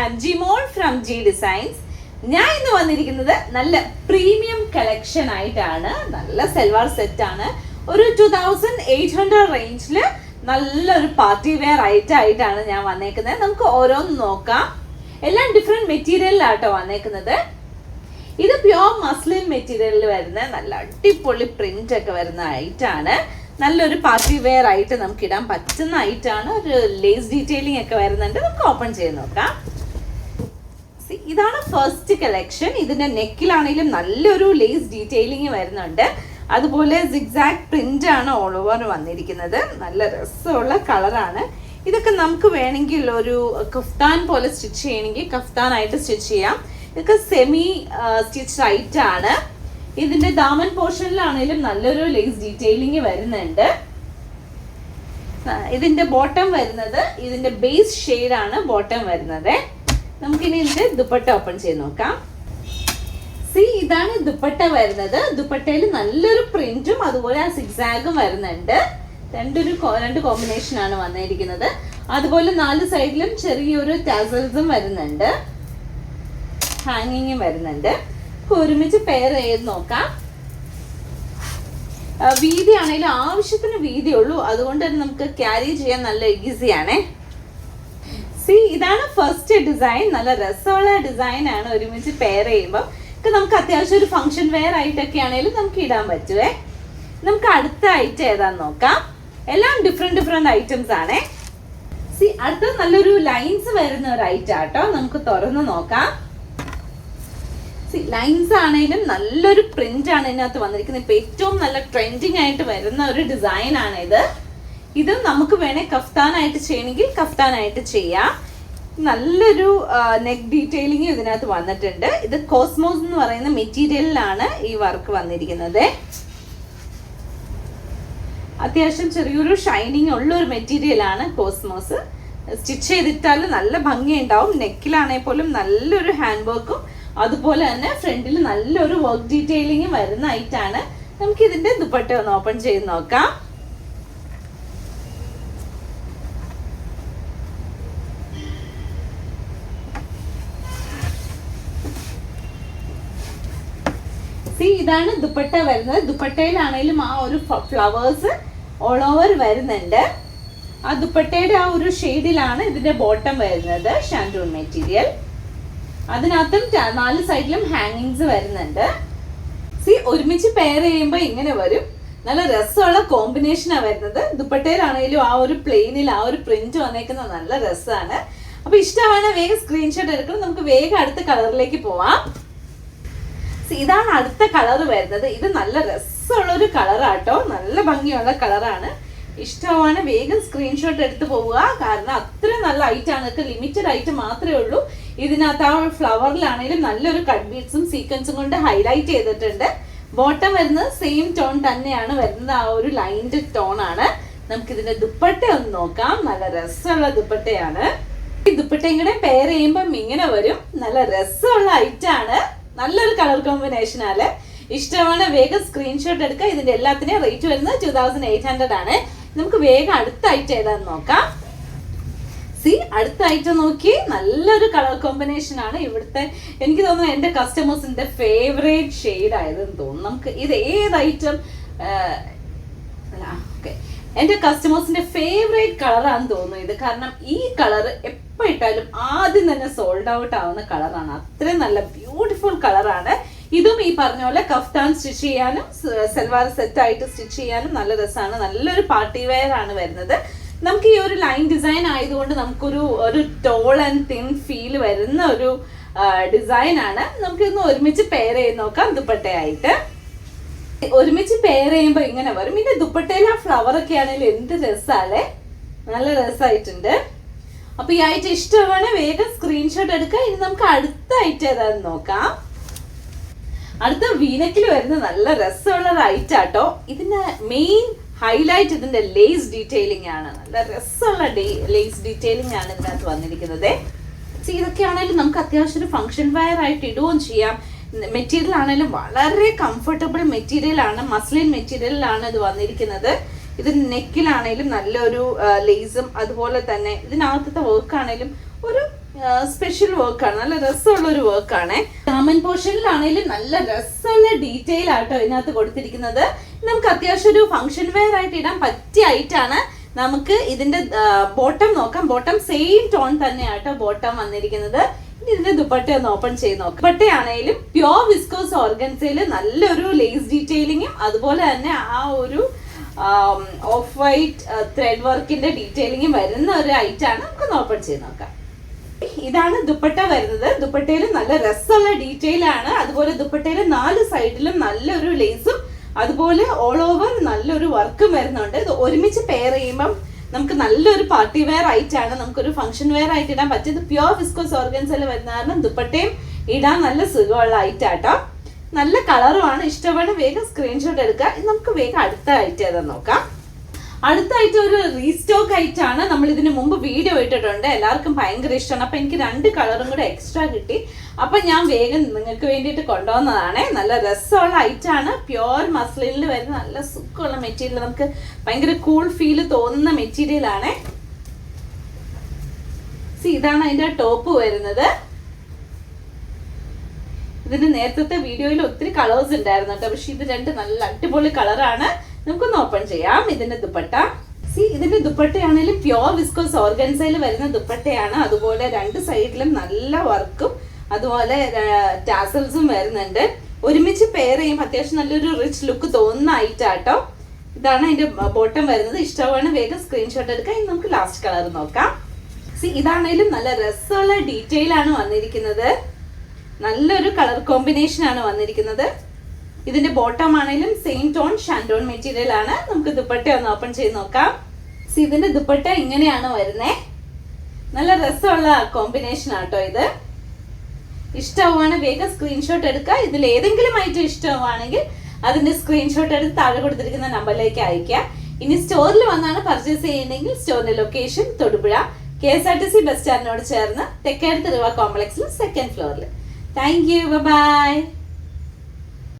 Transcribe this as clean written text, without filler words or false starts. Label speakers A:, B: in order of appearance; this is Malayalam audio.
A: am Jimol from G Designs. ഞാൻ ഇന്ന് വന്നിരിക്കുന്നത് നല്ല പ്രീമിയം കളക്ഷൻ ആയിട്ടാണ്. നല്ല സെൽവാർ സെറ്റ് ആണ്. ഒരു 2800 റേഞ്ചിൽ നല്ലൊരു പാർട്ടി വെയർ ആയിട്ടാണ് ഞാൻ വന്നേക്കുന്നത്. നമുക്ക് ഓരോന്ന് നോക്കാം. എല്ലാം ഡിഫറെന്റ് മെറ്റീരിയലിലാട്ടോ വന്നേക്കുന്നത്. ഇത് പ്യോർ മസ്ലിൻ മെറ്റീരിയലിൽ വരുന്ന നല്ല അടിപൊളി പ്രിന്റ് ഒക്കെ വരുന്ന ആയിട്ടാണ്. നല്ലൊരു പാർട്ടി വെയർ ആയിട്ട് നമുക്ക് ഇടാൻ പറ്റുന്ന ആയിട്ടാണ്. ഒരു ലേസ് ഡീറ്റെയിലിംഗ് ഒക്കെ വരുന്നുണ്ട്. നമുക്ക് ഓപ്പൺ ചെയ്ത് നോക്കാം. ഇതാണ് ഫസ്റ്റ് കളക്ഷൻ. ഇതിന്റെ നെക്കിലാണെങ്കിലും നല്ലൊരു ലേസ് ഡീറ്റെയിലിംഗ് വരുന്നുണ്ട്. അതുപോലെ സിഗ്സാഗ് പ്രിന്റ് ആണ് ഓൾ ഓവർ വന്നിരിക്കുന്നത്. നല്ല രസമുള്ള കളറാണ്. ഇതൊക്കെ നമുക്ക് വേണമെങ്കിൽ ഒരു കഫ്താൻ പോലെ സ്റ്റിച്ച് ചെയ്യണമെങ്കിൽ കഫ്താൻ ആയിട്ട് സ്റ്റിച്ച് ചെയ്യാം. ഇതൊക്കെ സെമി സ്റ്റിച്ച് ആയിട്ടാണ്. ഇതിന്റെ ദാമൻ പോർഷനിലാണെങ്കിലും നല്ലൊരു ലേസ് ഡീറ്റെയിലിംഗ് വരുന്നുണ്ട്. ഇതിന്റെ ബോട്ടം വരുന്നത് ഇതിന്റെ ബേസ് ഷെയ്ഡ് ആണ് ബോട്ടം വരുന്നത്. നമുക്കിനി ഇതിന്റെ ദുപ്പട്ട ഓപ്പൺ ചെയ്ത് നോക്കാം. ഇതാണ് ദുപ്പട്ട വരുന്നത്. ദുപ്പട്ടയിൽ നല്ലൊരു പ്രിന്റും അതുപോലെ ആ സിഗ്സാഗും വരുന്നുണ്ട്. രണ്ട് കോമ്പിനേഷൻ ആണ് വന്നിരിക്കുന്നത്. അതുപോലെ 4 സൈഡിലും ചെറിയൊരു ടാസൽസും വരുന്നുണ്ട്. ഹാങ്ങിങ്ങും വരുന്നുണ്ട്. ഒരുമിച്ച് പെയർ ചെയ്ത് നോക്കാം. വീതി ആണെങ്കിലും ആവശ്യത്തിന് വീതിയുള്ളൂ. അതുകൊണ്ട് തന്നെ നമുക്ക് ക്യാരി ചെയ്യാൻ നല്ല ഈസിയാണ്. ഇതാണ് ഫസ്റ്റ് ഡിസൈൻ. നല്ല രസമുള്ള ഡിസൈൻ ആണ്. ഒരുമിച്ച് പെയർ ചെയ്യുമ്പോൾ നമുക്ക് അത്യാവശ്യം ഒരു ഫംഗ്ഷൻ വെയർ ആയിട്ടൊക്കെ ആണെങ്കിലും നമുക്ക് ഇടാൻ പറ്റുവേ. നമുക്ക് അടുത്ത ഐറ്റം ഏതാന്ന് നോക്കാം. എല്ലാം ഡിഫറെന്റ് ഐറ്റംസ് ആണ്. അടുത്ത നല്ലൊരു ലൈൻസ് വരുന്ന ഒരു ഐറ്റം ആട്ടോ. നമുക്ക് തുറന്ന് നോക്കാം. ലൈൻസ് ആണെങ്കിലും നല്ലൊരു പ്രിന്റ് ആണ് ഇതിനകത്ത് വന്നിരിക്കുന്നത്. ഇപ്പൊ ഏറ്റവും നല്ല ട്രെൻഡിങ് ആയിട്ട് വരുന്ന ഒരു ഡിസൈൻ ആണ് ഇത്. ഇത് നമുക്ക് വേണേ കഫ്താനായിട്ട് ചെയ്യണമെങ്കിൽ കഫ്താനായിട്ട് ചെയ്യാം. നല്ലൊരു നെക്ക് ഡീറ്റെയിലിംഗ് ഇതിനകത്ത് വന്നിട്ടുണ്ട്. ഇത് കോസ്മോസ് എന്ന് പറയുന്ന മെറ്റീരിയലിലാണ് ഈ വർക്ക് വന്നിരിക്കുന്നത്. അത്യാവശ്യം ചെറിയൊരു ഷൈനിങ് ഉള്ള ഒരു മെറ്റീരിയൽ ആണ് കോസ്മോസ്. സ്റ്റിച്ച് ചെയ്തിട്ടാൽ നല്ല ഭംഗിയുണ്ടാവും. നെക്കിലാണെങ്കിൽ പോലും നല്ലൊരു ഹാൻഡ് വർക്കും അതുപോലെ തന്നെ ഫ്രണ്ടിൽ നല്ലൊരു വർക്ക് ഡീറ്റെയിലിംഗ് വരുന്ന ആയിട്ടാണ്. നമുക്ക് ഇതിന്റെ ദുപ്പട്ട ഒന്ന് ഓപ്പൺ ചെയ്ത് നോക്കാം. ഇതാണ് ദുപ്പട്ട വരുന്നത്. ദുപ്പട്ടയിലാണെങ്കിലും ആ ഒരു ഫ്ലവേഴ്സ് ഓൾ ഓവർ വരുന്നുണ്ട്. ആ ദുപ്പട്ടയുടെ ആ ഒരു ഷെയ്ഡിലാണ് ഇതിന്റെ ബോട്ടം വരുന്നത്. ഷാൻഡൂൺ മെറ്റീരിയൽ. അതിനകത്തും 4 സൈഡിലും ഹാങ്ങിങ്സ് വരുന്നുണ്ട്. ഒരുമിച്ച് പെയർ ചെയ്യുമ്പോൾ ഇങ്ങനെ വരും. നല്ല രസമുള്ള കോമ്പിനേഷനാണ് വരുന്നത്. ദുപ്പട്ടയിലാണെങ്കിലും ആ ഒരു പ്ലെയിനിൽ ആ ഒരു പ്രിന്റ് വന്നേക്കുന്നത് നല്ല രസമാണ്. അപ്പൊ ഇഷ്ടമാണ് വേഗം സ്ക്രീൻഷോട്ട് എടുക്കണം. നമുക്ക് വേഗം അടുത്ത കളറിലേക്ക് പോവാം. ഇതാണ് അടുത്ത കളർ വരുന്നത്. ഇത് നല്ല രസമുള്ള ഒരു കളറാട്ടോ. നല്ല ഭംഗിയുള്ള കളറാണ്. ഇഷ്ടമാണ് വേഗം സ്ക്രീൻഷോട്ട് എടുത്ത് പോവുക. കാരണം അത്ര നല്ല ഐറ്റം ആണ്. ഇതൊക്കെ ലിമിറ്റഡ് ഐറ്റം മാത്രമേ ഉള്ളൂ. ഇതിനകത്ത് ആ ഫ്ലവറിലാണെങ്കിലും നല്ലൊരു കട്ട് ബീഡ്സും സീക്വൻസും കൊണ്ട് ഹൈലൈറ്റ് ചെയ്തിട്ടുണ്ട്. ബോട്ടം വരുന്നത് സെയിം ടോൺ തന്നെയാണ് വരുന്നത്. ആ ഒരു ലൈൻഡ് ടോൺ ആണ്. നമുക്ക് ഇതിന്റെ ദുപ്പട്ട ഒന്ന് നോക്കാം. നല്ല രസമുള്ള ദുപ്പട്ടയാണ്. ഈ ദുപ്പട്ടയും കൂടെ പെയർ ചെയ്യുമ്പം ഇങ്ങനെ വരും. നല്ല രസമുള്ള ഐറ്റം ആണ്. നല്ലൊരു കളർ കോമ്പിനേഷൻ ആണ്. ഇഷ്ടമാണ് വേഗം സ്ക്രീൻഷോട്ട് എടുക്കുക. ഇതിന്റെ എല്ലാത്തിനെയും റേറ്റ് വരുന്നത് 2800 ആണ്. നമുക്ക് വേഗം അടുത്ത ഐറ്റം ഏതാന്ന് നോക്കാം. അടുത്ത ഐറ്റം നോക്കി. നല്ലൊരു കളർ കോമ്പിനേഷൻ ആണ്. ഇവിടുത്തെ എനിക്ക് തോന്നുന്നു എന്റെ കസ്റ്റമേഴ്സിന്റെ ഫേവറേറ്റ് ഷെയ്ഡ് ആയതെന്ന് തോന്നുന്നു. നമുക്ക് ഇത് ഏത് ഐറ്റം എന്റെ കസ്റ്റമേഴ്സിന്റെ ഫേവറേറ്റ് കളറാണെന്ന് തോന്നുന്നു ഇത്. കാരണം ഈ കളർ എപ്പോ ഇട്ടാലും ആദ്യം തന്നെ സോൾഡ് ഔട്ട് ആവുന്ന കളറാണ്. അത്രയും നല്ല ബ്യൂട്ടിഫുൾ കളറാണ്. ഇതും ഈ പറഞ്ഞ പോലെ കഫ്താൻ സ്റ്റിച്ച് ചെയ്യാനും സൽവാർ സെറ്റ് ആയിട്ട് സ്റ്റിച്ച് ചെയ്യാനും നല്ല രസമാണ്. നല്ലൊരു പാർട്ടി വെയർ ആണ് വരുന്നത്. നമുക്ക് ഈ ഒരു ലൈൻ ഡിസൈൻ ആയതുകൊണ്ട് നമുക്കൊരു ടോൾ ആൻഡ് തിൻ ഫീൽ വരുന്ന ഒരു ഡിസൈൻ ആണ്. നമുക്കിന്ന് ഒരുമിച്ച് പെയർ ചെയ്ത് നോക്കാം. ദുപ്പട്ടയായിട്ട് ഒരുമിച്ച് പെയർ ചെയ്യുമ്പോൾ ഇങ്ങനെ വരും. ഇതിന്റെ ദുപ്പട്ടയിൽ ആ ഫ്ലവർ ഒക്കെ ആണെങ്കിലും എന്ത് രസമല്ലേ. നല്ല രസമായിട്ടുണ്ട്. അപ്പൊ ഈ ഐറ്റം ഇഷ്ടമാണ് വേഗം സ്ക്രീൻഷോട്ട് എടുക്കുക. ഇനി നമുക്ക് അടുത്ത ഐറ്റം ഏതാന്ന് നോക്കാം. അടുത്ത വീനക്കിൽ വരുന്ന നല്ല രസമുള്ള ഒരു ഐറ്റം ആട്ടോ. ഇതിന്റെ മെയിൻ ഹൈലൈറ്റ് ഇതിന്റെ ലേസ് ഡീറ്റെയിലിംഗ് ആണ്. നല്ല രസമുള്ള ലേസ് ഡീറ്റെയിലിംഗ് ആണ് ഇതിനകത്ത് വന്നിരിക്കുന്നത്. ഇതൊക്കെ ആണെങ്കിലും നമുക്ക് അത്യാവശ്യം ഒരു ഫംഗ്ഷൻ വെയർ ആയിട്ട് ഇടുകയും ചെയ്യാം. മെറ്റീരിയൽ ആണെങ്കിലും വളരെ കംഫർട്ടബിൾ മെറ്റീരിയൽ ആണ്. മസ്ലിൻ മെറ്റീരിയലിലാണ് ഇത് വന്നിരിക്കുന്നത്. ഇത് നെക്കിലാണെങ്കിലും നല്ലൊരു ലേസും അതുപോലെ തന്നെ ഇതിനകത്തത്തെ വർക്ക് ആണെങ്കിലും ഒരു സ്പെഷ്യൽ വർക്കാണ്, നല്ല രസമുള്ള ഒരു വർക്കാണ്. ദാമൻ പോർഷനിലാണെങ്കിലും നല്ല രസമുള്ള ഡീറ്റെയിൽ ആട്ടോ ഇതിനകത്ത് കൊടുത്തിരിക്കുന്നത്. നമുക്ക് അത്യാവശ്യം ഒരു ഫംഗ്ഷൻ വെയർ ആയിട്ട് ഇടാൻ പറ്റിയ ഐറ്റാണ്. നമുക്ക് ഇതിന്റെ ബോട്ടം നോക്കാം. ബോട്ടം സെയിം ടോൺ തന്നെയാട്ടോ ബോട്ടം വന്നിരിക്കുന്നത്. ഇനി ഇതിന്റെ ദുപ്പട്ട ഒന്ന് ഓപ്പൺ ചെയ്ത് നോക്കാം. ദുപ്പട്ടയാണെങ്കിലും പ്യോർ വിസ്കോസ് ഓർഗൻസയിൽ നല്ലൊരു ലേസ് ഡീറ്റെയിലിങ്ങും അതുപോലെ തന്നെ ആ ഒരു ഓഫ് വൈറ്റ് ത്രെഡ് വർക്കിന്റെ ഡീറ്റെയിലിങ്ങും വരുന്ന ഒരു ഐറ്റാണ്. നമുക്കൊന്ന് ഓപ്പൺ ചെയ്ത് നോക്കാം. ഇതാണ് ദുപ്പട്ട വരുന്നത്. ദുപ്പട്ടയിൽ നല്ല രസമുള്ള ഡീറ്റെയിൽ ആണ്. അതുപോലെ ദുപ്പട്ടയിൽ 4 സൈഡിലും നല്ലൊരു ലേസും അതുപോലെ ഓൾ ഓവർ നല്ലൊരു വർക്കും വരുന്നുണ്ട്. ഇത് ഒരുമിച്ച് പെയർ ചെയ്യുമ്പം നമുക്ക് നല്ലൊരു പാർട്ടി വെയർ ആയിട്ടാണ്, നമുക്കൊരു ഫംഗ്ഷൻ വെയർ ആയിട്ട് ഇടാൻ പറ്റിയത്. പ്യോർ വിസ്കോസ് ഓർഗൻസയിൽ വരുന്ന കാരണം ദുപ്പട്ടയും ഇടാൻ നല്ല സുഖമുള്ള ഐറ്റാട്ടോ. നല്ല കളറുമാണ്. ഇഷ്ടമാണ് വേഗം സ്ക്രീൻഷോട്ട് എടുക്കുക. നമുക്ക് വേഗം അടുത്ത ഐറ്റം ഏതാന്ന് നോക്കാം. അടുത്തായിട്ട് ഒരു റീസ്റ്റോക്ക് ആയിട്ടാണ്. നമ്മൾ ഇതിന് മുമ്പ് വീഡിയോ ഇട്ടിട്ടുണ്ട്, എല്ലാവർക്കും ഭയങ്കര ഇഷ്ടമാണ്. അപ്പൊ എനിക്ക് 2 കളറും കൂടെ എക്സ്ട്രാ കിട്ടി. അപ്പൊ ഞാൻ വേഗം നിങ്ങൾക്ക് വേണ്ടിയിട്ട് കൊണ്ടുവന്നതാണ്. നല്ല രസമുള്ള ഐറ്റാണ്. പ്യോർ മസ്ലിനിൽ വരുന്ന നല്ല സുഖമുള്ള മെറ്റീരിയൽ, നമുക്ക് ഭയങ്കര കൂൾ ഫീൽ തോന്നുന്ന മെറ്റീരിയൽ ആണ്. ഇതാണ് അതിന്റെ ടോപ്പ് വരുന്നത്. ഇതിന് നേരത്തെ വീഡിയോയിൽ ഒത്തിരി കളേഴ്സ് ഉണ്ടായിരുന്നു കേട്ടോ, പക്ഷെ ഇത് 2 നല്ല അടിപൊളി കളറാണ്. നമുക്കൊന്ന് ഓപ്പൺ ചെയ്യാം. ഇതിന്റെ ദുപ്പട്ട ഇതിന്റെ ദുപ്പട്ടയാണെങ്കിലും പ്യോർ വിസ്കോസ് ഓർഗൻസയിൽ വരുന്ന ദുപ്പട്ടയാണ്. അതുപോലെ 2 സൈഡിലും നല്ല വർക്കും അതുപോലെ ടാസൽസും വരുന്നുണ്ട്. ഒരുമിച്ച് പെയർ ചെയ്യുമ്പോൾ അത്യാവശ്യം നല്ലൊരു റിച്ച് ലുക്ക് തോന്നുന്ന ഐറ്റാട്ടോ. ഇതാണ് അതിന്റെ ബോട്ടം വരുന്നത്. ഇഷ്ടമാണ് വേഗം സ്ക്രീൻഷോട്ട് എടുക്കാം. ഇനി നമുക്ക് ലാസ്റ്റ് കളർ നോക്കാം. ഇതാണെങ്കിലും നല്ല രസമുള്ള ഡീറ്റെയിൽ ആണ് വന്നിരിക്കുന്നത്. നല്ലൊരു കളർ കോമ്പിനേഷൻ ആണ് വന്നിരിക്കുന്നത്. ഇതിന്റെ ബോട്ടം ആണെങ്കിലും സെയിം ടോൺ ഷാൻഡോൺ മെറ്റീരിയൽ ആണ്. നമുക്ക് ദുപ്പട്ട ഒന്ന് ഓപ്പൺ ചെയ്ത് നോക്കാം. ഇതിന്റെ ദുപ്പട്ട ഇങ്ങനെയാണ് വരുന്നേ. നല്ല രസമുള്ള കോമ്പിനേഷൻ ആട്ടോ ഇത്. ഇഷ്ടമാണ് വേഗം സ്ക്രീൻഷോട്ട് എടുക്കുക. ഇതിൽ ഏതെങ്കിലും ഐറ്റം ഇഷ്ടമാണെങ്കിൽ അതിന്റെ സ്ക്രീൻഷോട്ട് എടുത്ത് താഴെ കൊടുത്തിരിക്കുന്ന നമ്പറിലേക്ക് അയക്കുക. ഇനി സ്റ്റോറിൽ വന്നാണ് പർച്ചേസ് ചെയ്യുന്നതെങ്കിൽ സ്റ്റോറിന്റെ ലൊക്കേഷൻ തൊടുപുഴ KSRTC ബസ് സ്റ്റാൻഡിനോട് ചേർന്ന് തെക്കേടത്ത് റിവ കോംപ്ലക്സിൽ 2nd ഫ്ലോറിൽ. Thank you. ബൈ.